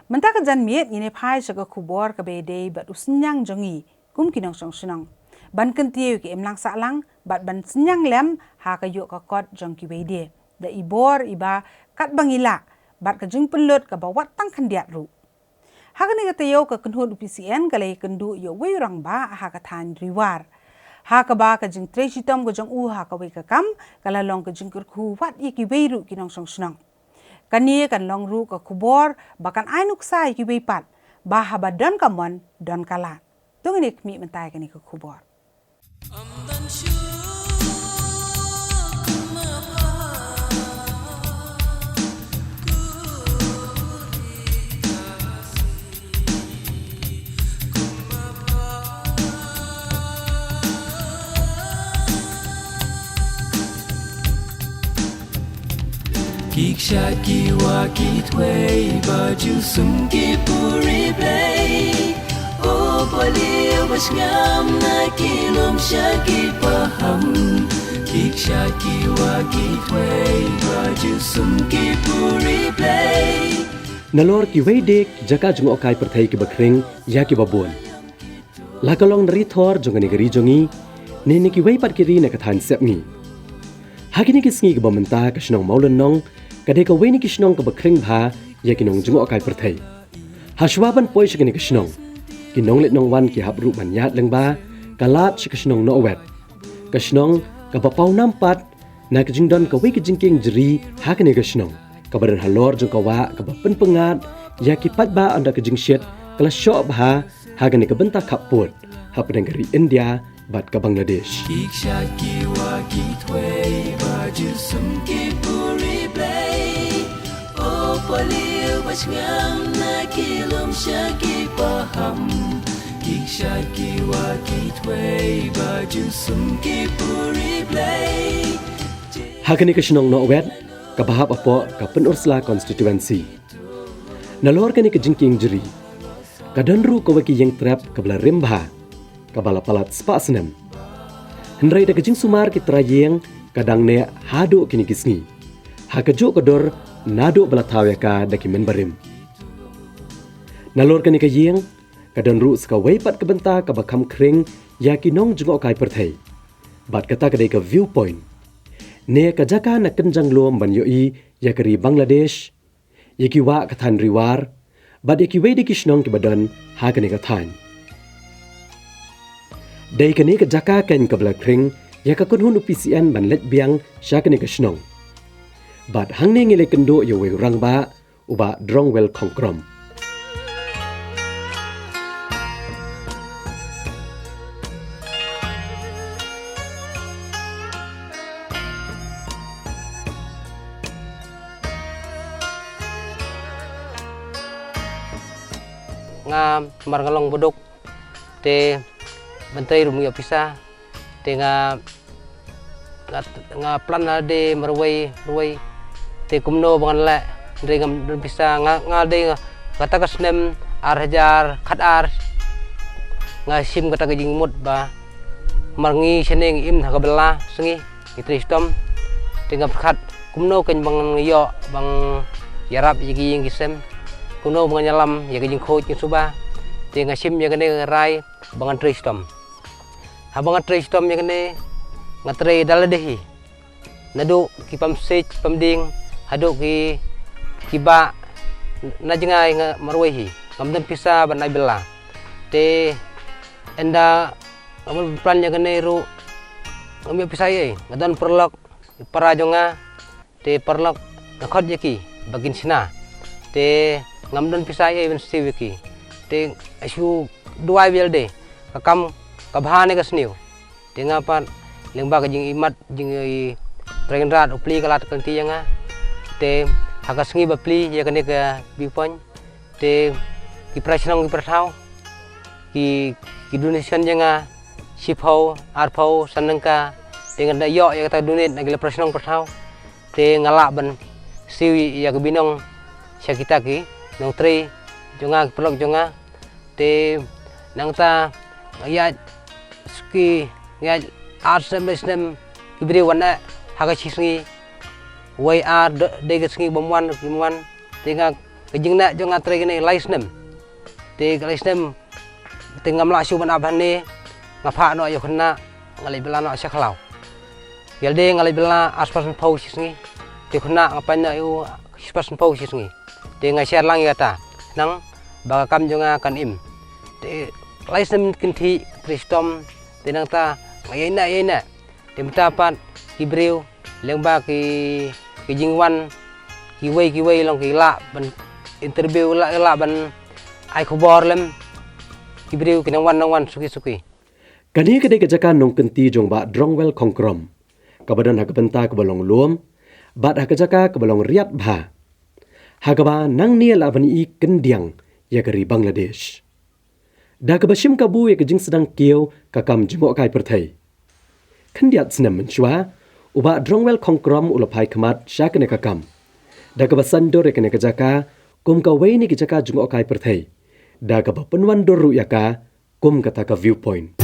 Mentaka jan miet ini pai jaga kubor ke bede bat usnyang jongi kum kinong song sunong. Ban kentiu ki emlang saklang bat ban senyang lem ha ka yuk ka kot jong ki bede. Da ibor iba kat bangila bat ka jung pelut ka bawat tang kandiat ru. Ha ka ni ka tayo ka kenhut UPCN ka lay kendu yo wei rang ba ha ka tan riwar. Ha ka ba ka jung tre sitom ka jong ha ka wei ka kam kala long ka jung kerku wat ye ki wei ru kinong song sunong. Kani kan long ru ka kubor bakan ainuk sai ki weipat bah badan kamon don kala tung ni kmi mentai kani ka kubor Kik shaki wa kitway baju sum ki puri play o poli was ngam na kilom shaki paham Kik shaki wa kitway baju sum ki puri play Nalor ki weidek jaka jung okai perthai ki bakring ya ki babon lakalong nari thor jongani gari jongi ne ki weipat ki ri na kathan sepni hakini ki sngi ki bamenta ka shnong maulan nong kadai ka weni ki shnong ka bakring bha ya ki nong jung okai perthai hashwaban poi shikani ki shnong ki nong let nong wan ki hab ru ban yat leng ba kalat shik shnong no wet ka shnong ka bapau nampat na ka jingdon ka wei ki jingking jri hakini ka shnong ka badan halor jung ka wa ka bapen pengat ya ki pat ba anda ka jingshet kala sho bha hakini ka benta khaput hapdang gari India bat ka Bangladesh Kik shaki wa kitway baju sum ki puri play o poli was ngam na kilom shaki paham Kik shaki wa kitway baju sum ki puri play hakini ka shnong no wet ka bahap apo ka Penursla constituency nalor kani ka jingking jri ka danru ko waki yang trap ka bala rimbha ka bala palat spa senem hendrai da ka jing sumar ki trayeng kadang ne hadu kini kisngi ha ka jo kodor nado bala thawe ka da ki men barim nalor kani ka yeng ka danru ska weipat ka benta ka bakam kring ya ki nong jungo kai perthai bat kata ka dei ka viewpoint ne ka jaka na kenjang lom ban yoi ya kari Bangladesh yaki wa ka than riwar bat yaki wei de kishnong ki badan ha kani ka than dei kani ka jaka ken ka blakring ya ka kunhun UPCN ban let biang sha kani ka shnong bat hangne ngile kendo yo wei rang ba uba drong wel khongkrom nga marngalong budok te menteri rumia pisa te nga plan na de marway te kumno bangan la de ngam pisa nga de kata kasnem arhajar khatar nga sim kata gajing mut ba marngi seneng im thakabela sengi itristom te nga khat kumno ken bang yo bang yarap yigi yang kisem kuno mengalam ya kajing khoj ni suba te ngasim ya kene rai bangan tristom ha bangan tristom ya kene ngatre daladehi nadu ki pamsej pamding hadu ki kiba najengai marwehi ngamdem pisa banai bela te enda amul plan ya kene ru ngambil pisa ye ngadon perlok para jonga te perlok nakhot yaki bagin sina te ngamdon pisai even stiwiki te asu dua belde kakam kabhane kasniu te ngapan lengba ka jing imat jing trenrat upli kalat kanti yanga te hakasngi bapli ya kane ka bipon te ki prasnong ki prathau ki donation yanga sipau arpau sanangka te ngada yo ya kata donate nagila prasnong prathau te ngalak ban siwi ya kabinong syakita ki nong tri jonga pelok jonga te nang ta ya ski ya arsem lesnem kibri wana haga chisngi wai ar de gesngi bomwan te nga jing nak jong atre gini laisnem te laisnem te ngam la shu ban abhan ni ngapha no yo khna ngalai bela no saklau yalde ngalai bela aspas pau sisngi te khna ngapan na yu aspas pau sisngi te ngai share lang yata nang ba kam jonga kan im te laisnem kinthi kristom te nang ta ngai na te mta pat kibreu lengba ki jingwan ki wei long ki la ban interview la ban ai khobor lem kibreu kinang wan suki Kani kedai kejakan nong kenti jong ba drongwel kongkrom. Kabadan hakabenta kebalong luom, bat hakajaka kebalong riat bha. Hakaba nang nia labani I kendiang ya keri Bangladesh. Da kabashim kabu ya kejing sedang kiau kakam jengok kai pertai. Kendiat senam mensyua, uba drongwel kongkrom ulapai kemat syakene kakam. Da kabasandor ya kene kejaka, kum kawai ni kejaka jengok kai pertai. Da kabapenwan doru ya ka, kum kata ka viewpoint.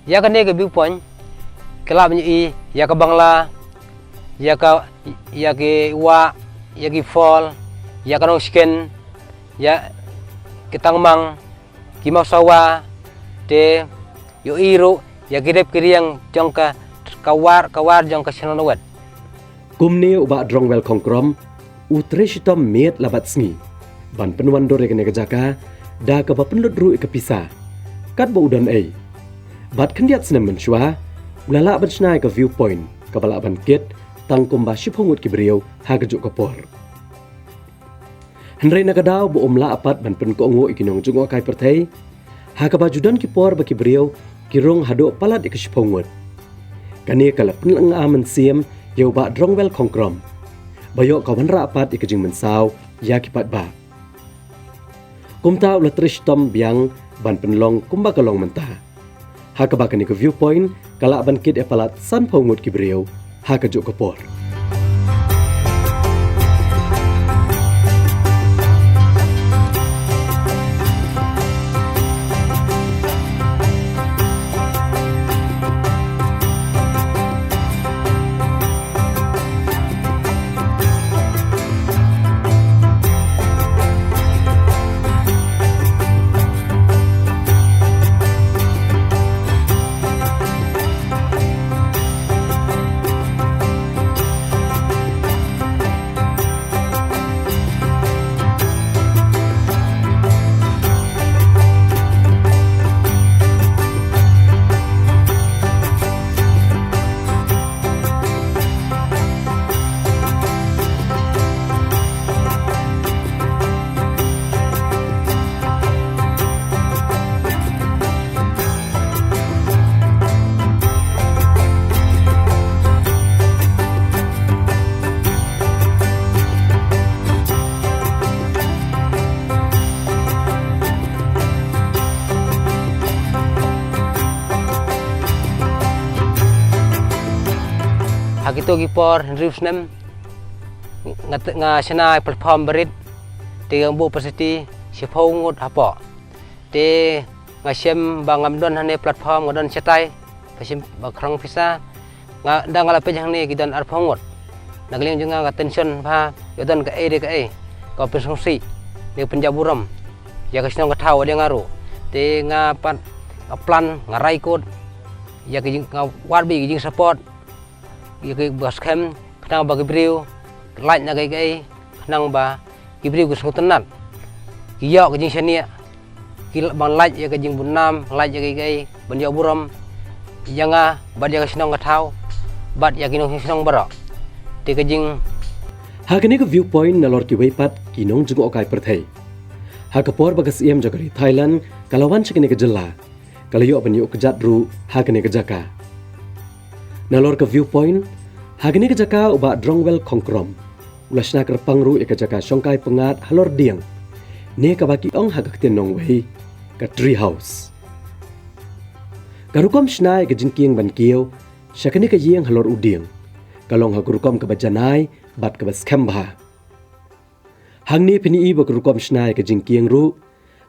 Ya kan ke viewpoint kelab ni ya ke Bangla ya ke wa ya ke fall ya kan skin ya kita ngmang kimau sawa te yo iro ya kirep kiriang jong ka kawar jong ka senawat Kumne uba drongwel kongkrom utreshitom met labat sngi ban penwan dore kene kejaka da ka penlut ru ikepisa kat ba udan ai bat kendiat senam mensyua ulala ban snai ka viewpoint ka bala ban ket tangkum ba shiphongut ki beriau ha kejuk kopor Henry nakadaw bu umla apat ban pen kongo ikinong jungo kai pertai ha ka bajudan ki por ba ki beriau kirong hado palat ikishphongut kani kala penlang aman siem yau ba drongwel kongkrom bayo kawan ra apat ikijing mensaw ya kipat ba kumta ulatrish tom biang ban penlong kumba kalong mentah Hakabaka ni ke viewpoint kala ban kit epalat san pongut ki beriau ha kejuk kopor Hakito gipor rifsnem nga sena platform berit te bu pasiti siphongut apo te nga sem bangam don hane platform ngodon setai pasim bakrang pisa nga dangala pe jangni gidan arphongut nagling junga ga tension pha yodon ka e ka pensongsi de penjaburam ya ka sinong ka thau de ngaru te nga pan plan nga raikot ya ki nga warbi gi support ya ke bas kem nang ba gibriu light na gai nang ba beri gus tenat ki yok ke jing sania ki bang laj ya ke jing bunam laj ya ke ban yo buram janga bad ya ke sinong ka thau bad ya kinong sinong bara te ke jing Hakani ka viewpoint na lor ki weipat kinong jung okai perthai. Hakapor bagas iem jagari Thailand kalawan chakini ka jella. Kalayo banyo ka jatru hakani ka jaka. Na lor ka viewpoint hakani ka jaka uba drongwell kongkrom. Ulasna ka pangru ka jaka songkai pengat halor diang. Ne ka baki ong hagak tinong wei ka tree house. Karukom shnai ka jingkieng ban kieu syakani ka yeng halor udiang. Kalong hagurukom ka bajanai bat ka baskamba. Hangni pini iba karukom shnai ka jingkieng ru,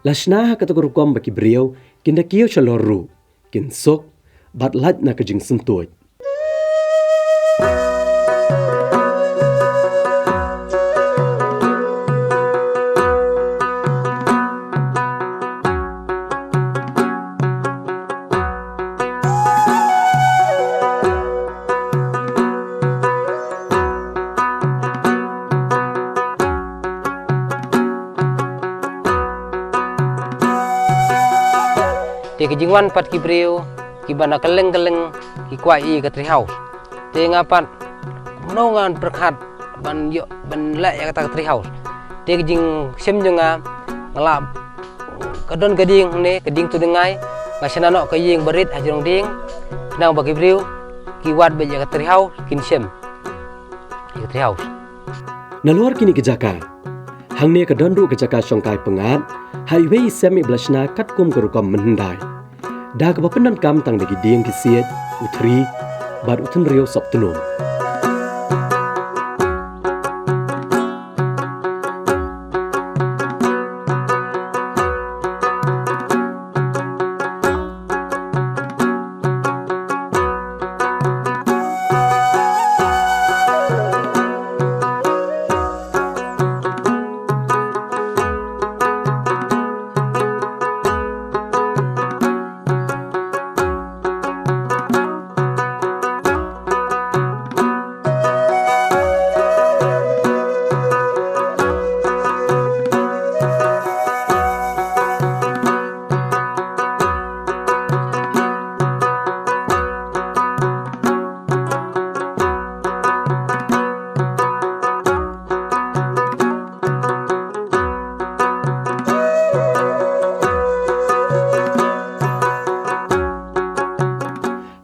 lasna ha katagurukom baki beriau kinda kieu chalor ru, kin sok bat laj na ka jing sentuj. te ke jingwan pat ki breu ki bana keleng ki kwai ke tree house te ngapat nongan perkhat ban yo ban la ya kata tree house te ke jing sem jonga ngala kadon gading ne kading tu dengai ngasana no ke ying berit ajrong ding nang bagi breu ki wat be ya tree house kin sem ya tree house Nalor kini ke jaka. Hangni ka donru ke jaka songkai pengat highway semi blasna katkum karukom menhendai. Da ka bapenan kam tang dagi dieng kisiet utri bar utun rio soptunum.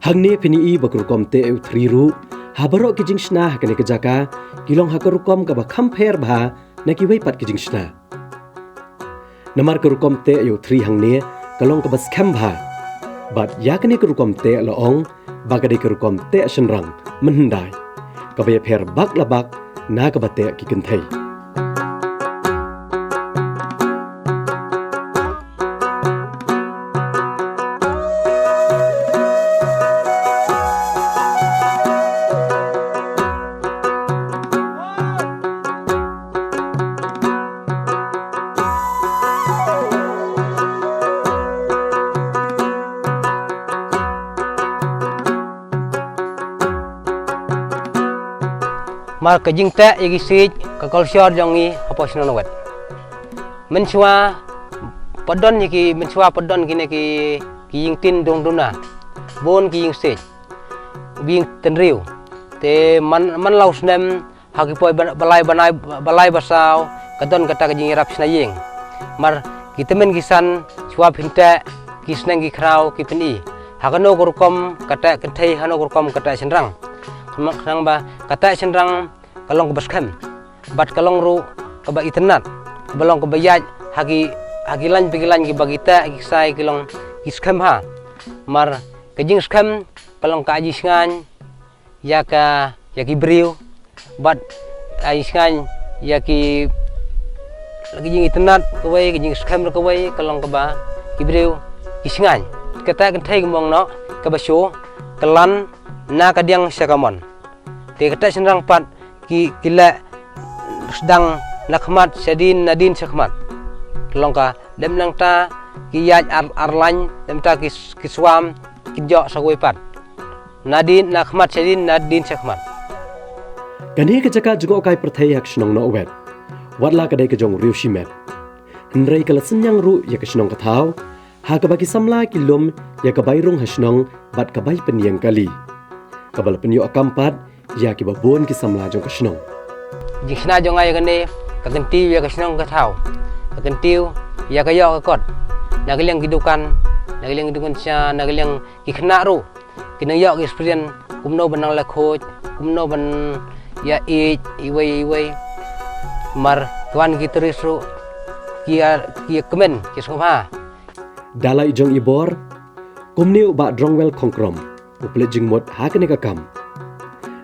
Hangni pini bakrukom te utriru habarok kijing shna hakane kejaka kilong hakarukom ka bakham pher bha naki wei pat kijing shna namar karukom te utri hangni kalong ka bas kham bha bat yakni karukom te laong bagade karukom te shenrang menhendai ka be pher bak labak na ka bate kikenthai mar ka jing ta igi sij ka culture jongi apa sino wet menchua padon ki menchua padon kine ki ying tin dong duna bon ki ying sij wing tenriu te man laus nem haki poi balai basau kadon kata ka jing rap sna ying mar kitemen kisan chua phinta kisneng ki khrau ki pini hakano gorkom kata kethai hano gorkom kata senrang nang ba kata senrang kalong ke baskem bat kalong ru ke ba internet balong ke bayaj hagi lan pigilan ki bagita ki sai kilong iskem ha mar kejing skem kalong ka aji sngan ya ki briu bat ai sngan ya ki lagi jing internet ke wei kejing skem ke wei kalong ke ba ki briu ki sngan kata kan thai mong no ke ba show kelan na kadiang syakamon te kata senrang pat ki kila sedang nakmat sedin nadin sakmat longka dem lang ta ki yaj arlan dem ta ki swam ki jo sagoi pat nadin nakmat sedin nadin sakmat kani ka jaka jugo kai perthai yak shnong no wet wadla kadai ke jong riu shimet hendrai kala senyang ru ya ke shnong kathau ha ka bagi samla kilom ya ka bairung hasnong bat ka bai peniang kali kabal penyo akampat ya ki babon ki samla jong kasnong jing sna jong ay gane ka kentiu ya kasnong ka thau ka kentiu ya ka yo ka kot na giliang kidukan na giliang kidukan sia na giliang ki khna ru kinang yo ki experience kumno banang la khoj kumno ban ya iwei mar kwan ki teris ru ki kemen ki songha dalai jong ibor kumneu ba drongwel kongkrom uplet jing mot ha kene ka kam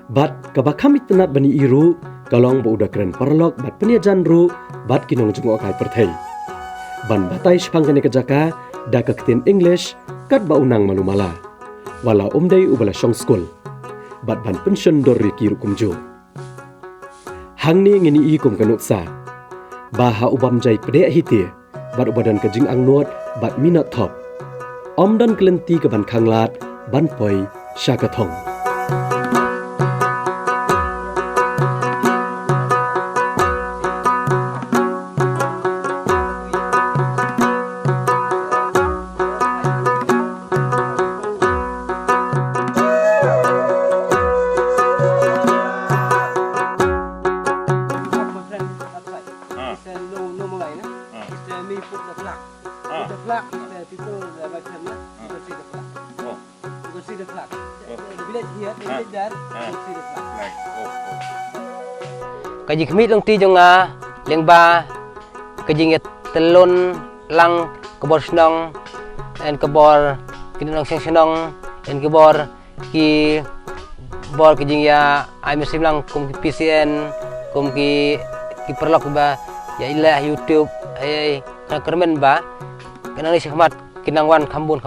bat ka ba khamit tenat bani iru kalong ba udah keren parlok bat peniajan ru bat kinong jung okai perthei ban batai shpang kene ka jaka da ka kten english kat ba unang malumala wala umdei ubala shong school bat ban pension dor ki ru kumjo hangni ngini i kum kanut sa ba ha ubam jai pede hiti bat ubadan ka jing angnot bat minot top omdan klenti ka ban khanglat ban poi shakathong kaji khmit long ti jonga lengba kaji nget telon lang kebor snong en kebor kinong senong en kebor ki bor kaji ya ai mesim lang kum PCN kum ki perlok ba ya ilah YouTube ai kermen ba kenang ni khmat kinang wan khambun